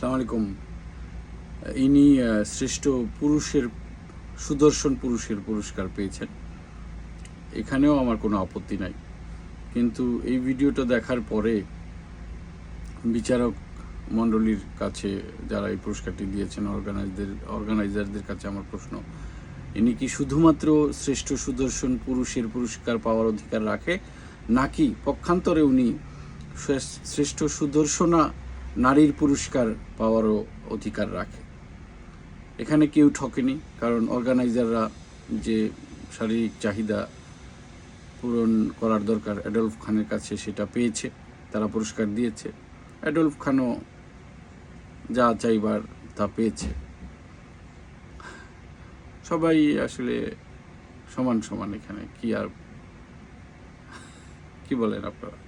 আসসালামু আলাইকুম। ইনি শ্রেষ্ঠ সুদর্শন পুরুষের পুরস্কার পেয়েছেন। এখানেও আমার কোনো আপত্তি নাই, কিন্তু এই ভিডিওটা দেখার পরে বিচারক মণ্ডলীর কাছে, যারা এই পুরস্কারটি দিয়েছেন, অর্গানাইজারদের কাছে আমার প্রশ্ন, ইনি কি শুধুমাত্র শ্রেষ্ঠ সুদর্শন পুরুষের পুরস্কার পাওয়ার অধিকার রাখে, নাকি পক্ষান্তরে উনি শ্রেষ্ঠ সুদর্শনা নারীর পুরস্কার পাওয়ারও অধিকার রাখে? এখানে কেউ ঠকেনি, কারণ অর্গানাইজাররা যে শারীরিক চাহিদা পূরণ করার দরকার অ্যাডলফ খানের কাছে সেটা পেয়েছে, তারা পুরস্কার দিয়েছে। অ্যাডলফ খানও যা চাইবার তা পেয়েছে। সবাই আসলে সমান সমান, এখানে কি আর কি বলেন আপনারা?